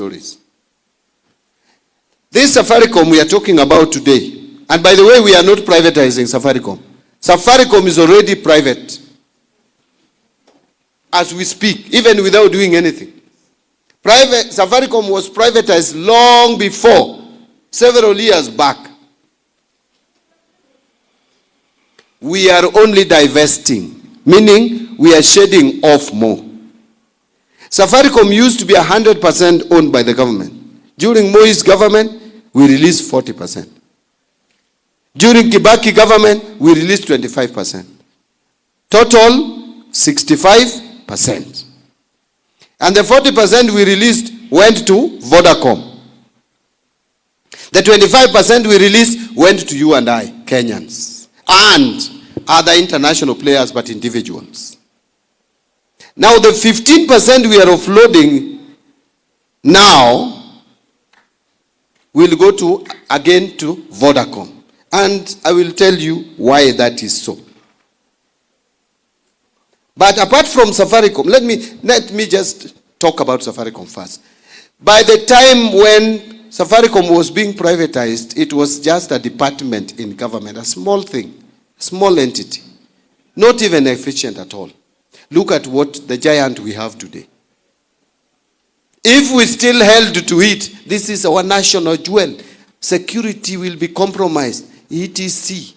stories. This Safaricom we are talking about today, and by the way, we are not privatizing Safaricom. Safaricom is already private as we speak, even without doing anything. Safaricom was privatized long before, several years back. We are only divesting, meaning we are shedding off more. Safaricom used to be 100% owned by the government. During Moi's government, we released 40%. During Kibaki government, we released 25%. Total, 65%. And the 40% we released went to Vodacom. The 25% we released went to you and I, Kenyans, and other international players, but individuals. Now the 15% we are offloading now will go to, again, to Vodacom. And I will tell you why that is so. But apart from Safaricom, let me just talk about Safaricom first. By the time when Safaricom was being privatized, it was just a department in government, a small thing, a small entity, not even efficient at all. Look at what the giant we have today. If we still held to it, this is our national jewel. Security will be compromised. ETC.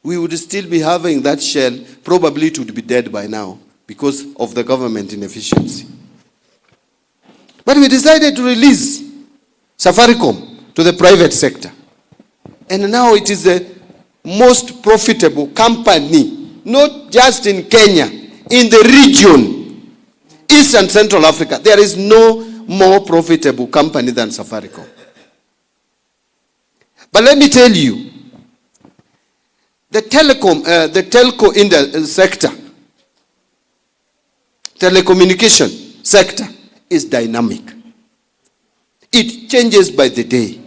We would still be having that shell. Probably it would be dead by now because of the government inefficiency. But we decided to release Safaricom to the private sector. And now it is the most profitable company, not just in Kenya, in the region, East and Central Africa. There is no more profitable company than Safaricom. But let me tell you, the telco sector, telecommunication sector is dynamic. It changes by the day.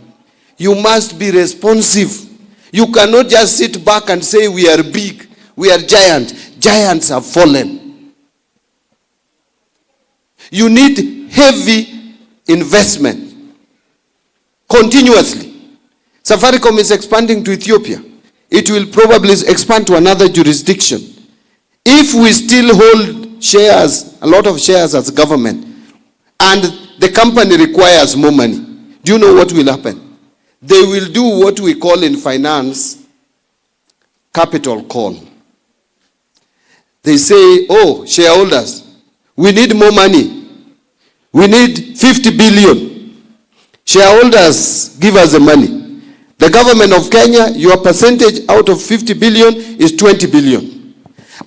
You must be responsive. You cannot just sit back and say we are big, we are giant. Giants have fallen. You need heavy investment continuously. Safaricom is expanding to Ethiopia. It will probably expand to another jurisdiction. If we still hold shares, a lot of shares as government, and the company requires more money, do you know what will happen? They will do what we call in finance capital call. They say, oh, shareholders, we need more money. We need 50 billion. Shareholders, give us the money. The government of Kenya, your percentage out of 50 billion is 20 billion.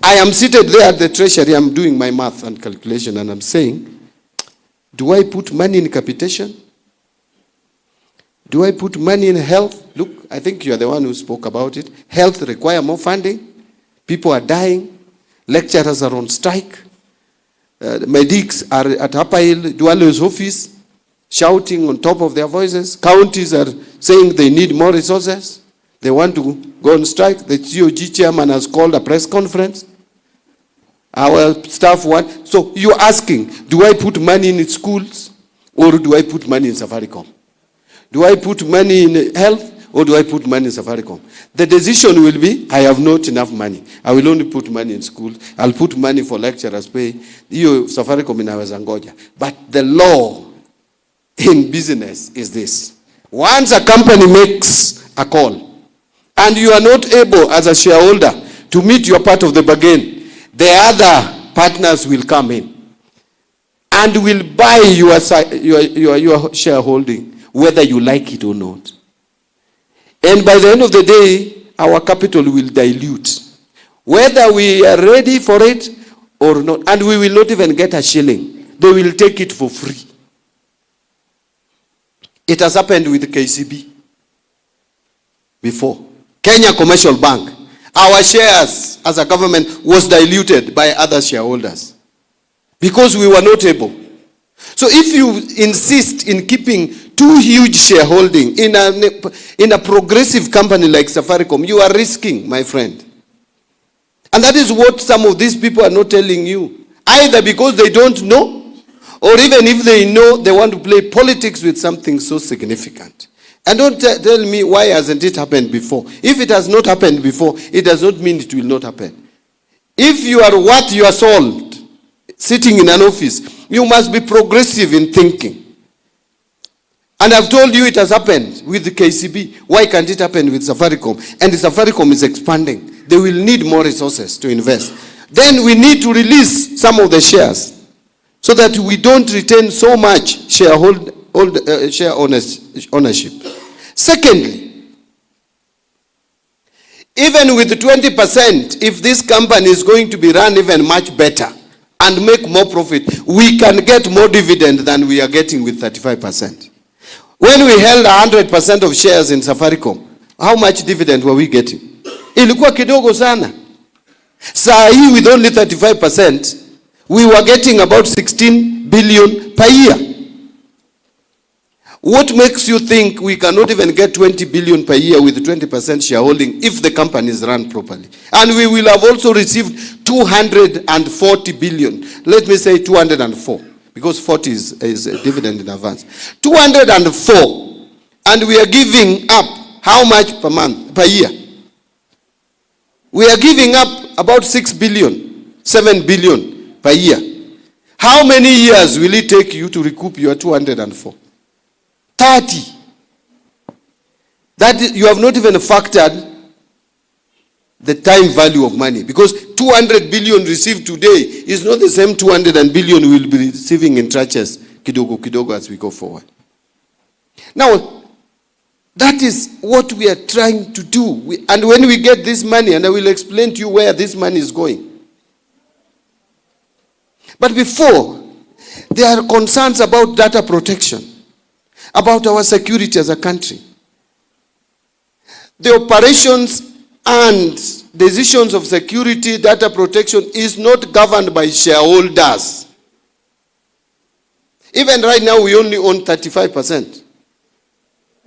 I am seated there at the treasury, I'm doing my math and calculation, and I'm saying, do I put money in capitation? Do I put money in health? Look, I think you are the one who spoke about it. Health require more funding. People are dying. Lecturers are on strike. Medics are at Upper Hill, Duale's office, shouting on top of their voices. Counties are saying they need more resources. They want to go on strike. The COG chairman has called a press conference. Our staff want. So you're asking, do I put money in schools or do I put money in Safaricom? Do I put money in health or do I put money in Safaricom? The decision will be, I have not enough money. I will only put money in schools. I'll put money for lecturers' pay. You Safaricom inaweza ngoja. But the law in business is this. Once a company makes a call and you are not able as a shareholder to meet your part of the bargain, the other partners will come in and will buy your shareholding, whether you like it or not. And by the end of the day, our capital will dilute, whether we are ready for it or not. And we will not even get a shilling. They will take it for free. It has happened with KCB before. Kenya Commercial Bank. Our shares as a government was diluted by other shareholders because we were not able. So if you insist in keeping too huge shareholding in a progressive company like Safaricom, you are risking, my friend. And that is what some of these people are not telling you. Either because they don't know Or even if they know, they want to play politics with something so significant. And don't tell me why hasn't it happened before. If it has not happened before, it does not mean it will not happen. If you are what you are sold, sitting in an office, you must be progressive in thinking. And I've told you it has happened with the KCB. Why can't it happen with Safaricom? And the Safaricom is expanding. They will need more resources to invest. Then we need to release some of the shares so that we don't retain so much share ownership. Secondly, even with the 20%, if this company is going to be run even much better and make more profit, we can get more dividend than we are getting with 35%. When we held 100% of shares in Safaricom, how much dividend were we getting? Ilikuwa kidogo sana. Saa hii with only 35%, we were getting about 16 billion per year. What makes you think we cannot even get 20 billion per year with 20% shareholding if the company is run properly? And we will have also received 240 billion. Let me say 204, because 40 is a dividend in advance. 204, and we are giving up how much per month, per year? We are giving up about 6 billion, 7 billion per year. How many years will it take you to recoup your 204? 30. That you have not even factored the time value of money, because 200 billion received today is not the same 200 billion we will be receiving in tranches kidogo kidogo as we go forward. Now, that is what we are trying to do. And when we get this money, and I will explain to you where this money is going. But before, there are concerns about data protection, about our security as a country. The operations and decisions of security, data protection is not governed by shareholders. Even right now, we only own 35%.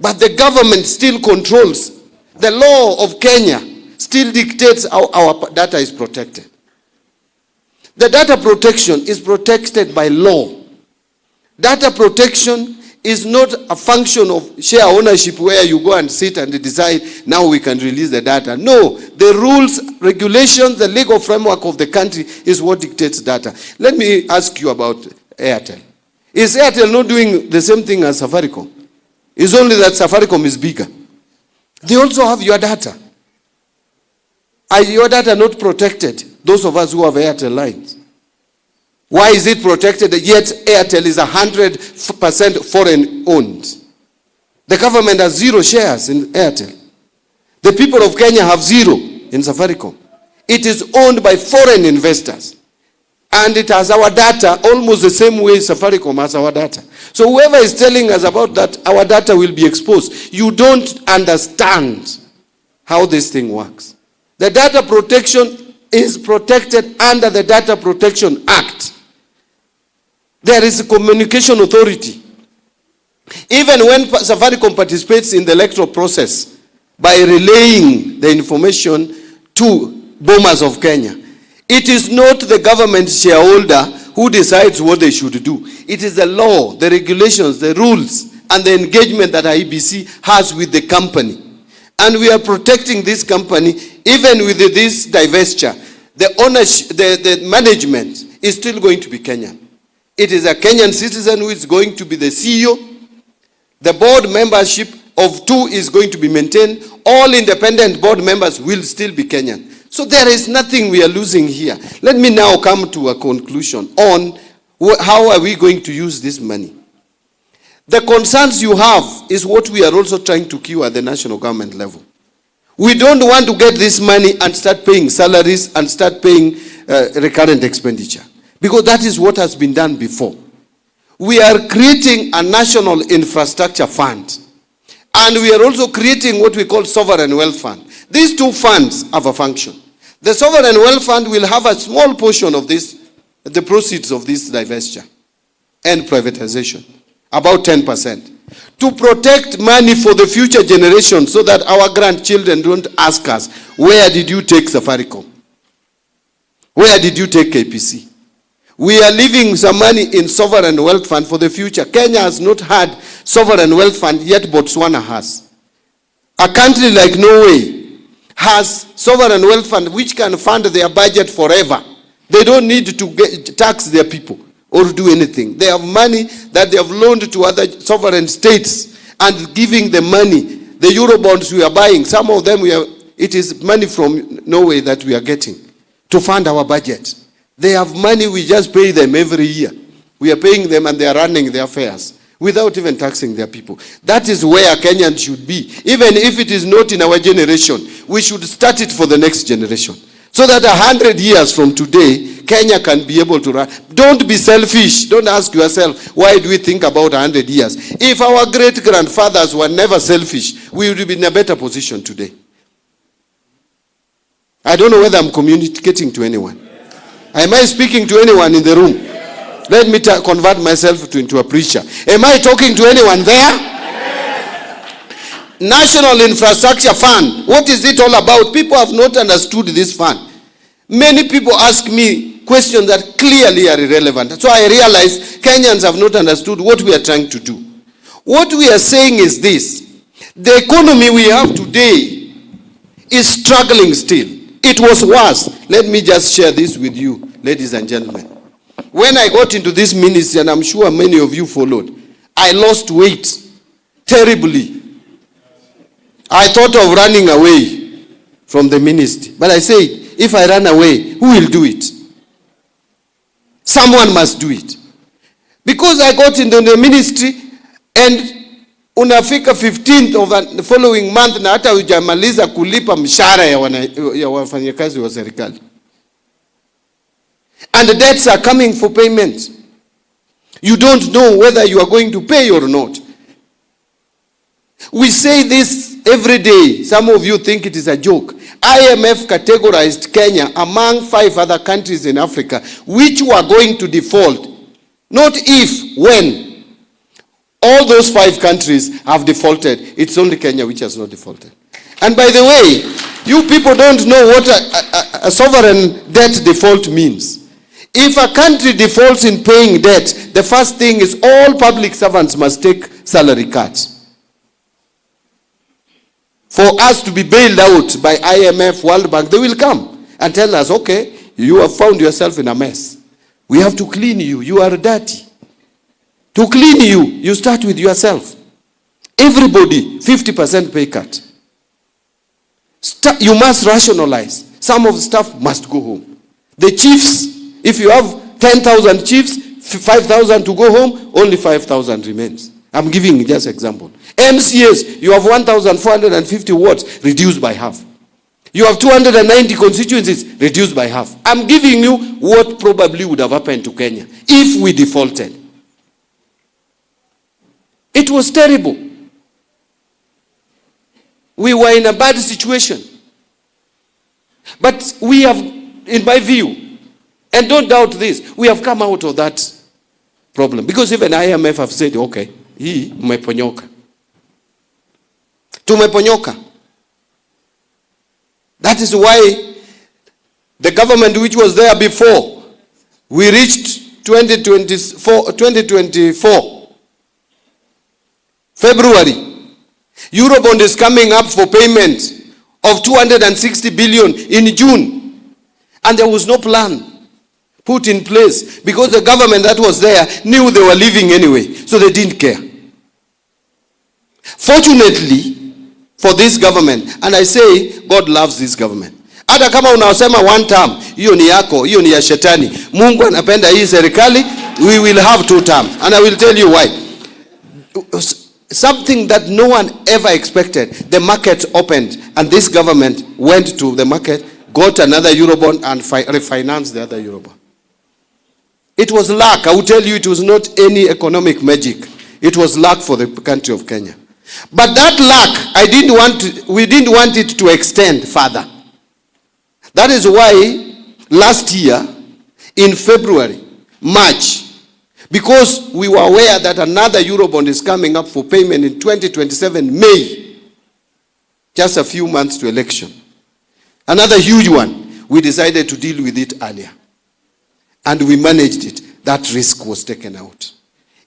But the government still controls. The law of Kenya still dictates how our data is protected. The data protection is protected by law. Data protection is not a function of share ownership where you go and sit and decide, now we can release the data. No, the rules, regulations, the legal framework of the country is what dictates data. Let me ask you about Airtel. Is Airtel not doing the same thing as Safaricom? It's only that Safaricom is bigger. They also have your data. Are your data not protected? Those of us who have Airtel lines. Why is it protected yet Airtel is 100% foreign owned? The government has 0 shares in Airtel. The people of Kenya have 0 in Safaricom. It is owned by foreign investors. And it has our data almost the same way Safaricom has our data. So whoever is telling us about that, our data will be exposed, you don't understand how this thing works. The data protection is protected under the Data Protection Act. There is a communication authority. Even when Safaricom participates in the electoral process by relaying the information to Bomas of Kenya, it is not the government shareholder who decides what they should do. It is the law, the regulations, the rules, and the engagement that IEBC has with the company. And we are protecting this company even with this divestiture. The ownership, the management is still going to be Kenyan. It is a Kenyan citizen who is going to be the CEO. The board membership of 2 is going to be maintained. All independent board members will still be Kenyan. So there is nothing we are losing here. Let me now come to a conclusion on how are we going to use this money. The concerns you have is what we are also trying to cure at the national government level. We don't want to get this money and start paying salaries and start paying recurrent expenditure, because that is what has been done before. We are creating a national infrastructure fund, and we are also creating what we call sovereign wealth fund. These 2 funds have a function. The sovereign wealth fund will have a small portion of this, the proceeds of this divestiture and privatization, about 10%, to protect money for the future generation so that our grandchildren don't ask us, where did you take Safaricom? Where did you take KPC? We are leaving some money in sovereign wealth fund for the future. Kenya has not had sovereign wealth fund, yet Botswana has. A country like Norway has sovereign wealth fund which can fund their budget forever. They don't need to tax their people or do anything. They have money that they have loaned to other sovereign states and giving them money. The Eurobonds we are buying, some of them it is money from Norway that we are getting to fund our budget. They have money, we just pay them every year. We are paying them and they are running their affairs without even taxing their people. That is where Kenyans should be. Even if it is not in our generation, we should start it for the next generation. So that 100 years from today, Kenya can be able to run. Don't be selfish. Don't ask yourself, why do we think about 100 years? If our great-grandfathers were never selfish, we would be in a better position today. I don't know whether I'm communicating to anyone. Am I speaking to anyone in the room? Let me convert myself into a preacher. Am I talking to anyone there? National Infrastructure Fund. What is it all about? People have not understood this fund. Many people ask me questions that clearly are irrelevant. So I realize Kenyans have not understood what we are trying to do. What we are saying is this. The economy we have today is struggling still. It was worse. Let me just share this with you, ladies and gentlemen. When I got into this ministry, and I'm sure many of you followed, I lost weight terribly. I thought of running away from the ministry. But I said, if I run away, who will do it? Someone must do it. Because I got into the ministry, and unafika 15th of the following month na hata hujamaliza kulipa mshahara ya wafanyakazi wa serikali. And the debts are coming for payment. You don't know whether you are going to pay or not. We say this every day. Some of you think it is a joke. IMF categorized Kenya among 5 other countries in Africa which were going to default. Not if, when. All those 5 countries have defaulted. It's only Kenya which has not defaulted. And by the way, you people don't know what a sovereign debt default means. If a country defaults in paying debt, the first thing is all public servants must take salary cuts. For us to be bailed out by IMF, World Bank, they will come and tell us, okay, you have found yourself in a mess. We have to clean you. You are dirty. To clean you, you start with yourself. Everybody, 50% pay cut. You must rationalize. Some of the staff must go home. The chiefs, if you have 10,000 chiefs, 5,000 to go home, only 5,000 remains. I'm giving just an example. MCAs, you have 1,450 wards, reduced by half. You have 290 constituencies, reduced by half. I'm giving you what probably would have happened to Kenya if we defaulted. It was terrible. We were in a bad situation. But we have, in my view, and don't doubt this, we have come out of that problem. Because even IMF have said, okay, hii umeponyoka. Tumeponyoka. That is why the government which was there before, we reached 2024, February. Eurobond is coming up for payment of 260 billion in June. And there was no plan put in place because the government that was there knew they were leaving anyway, so they didn't care. Fortunately for this government, and I say God loves this government. Hata kama unasema WANTAM, hiyo ni yako, hiyo ni ya Shetani. Mungu anapenda hii serikali, we will have TUTAM. And I will tell you why. Something that no one ever expected. The market opened and this government went to the market, got another Eurobond and refinanced the other Eurobond. It was luck. I will tell you, it was not any economic magic. It was luck for the country of Kenya. But that luck, we didn't want it to extend further. That is why last year, in February, March, because we were aware that another Eurobond is coming up for payment in 2027, May, just a few months to election. Another huge one, we decided to deal with it earlier. and we managed it. That risk was taken out.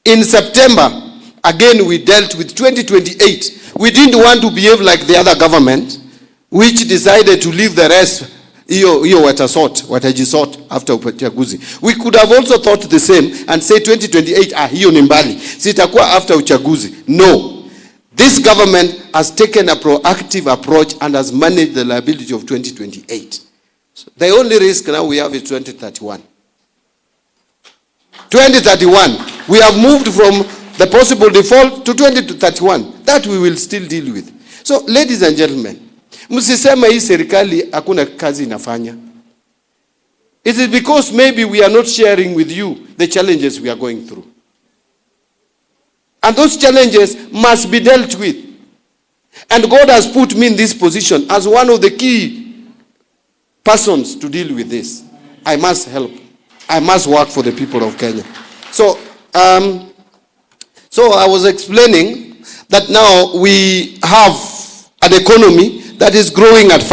In September, again we dealt with 2028. We didn't want to behave like the other government, which decided to leave the rest, watajisort after uchaguzi. We could have also thought the same and say 2028, hiyo ni mbali, sitakuwa after uchaguzi. No. This government has taken a proactive approach and has managed the liability of 2028. So the only risk now we have is 2031. 2031, we have moved from the possible default to 2031. That we will still deal with. So, ladies and gentlemen, msisema hii serikali hakuna kazi inafanya. It is because maybe we are not sharing with you the challenges we are going through. And those challenges must be dealt with. And God has put me in this position as one of the key persons to deal with this. I must help. I must work for the people of Kenya. So I was explaining that now we have an economy that is growing at 5%.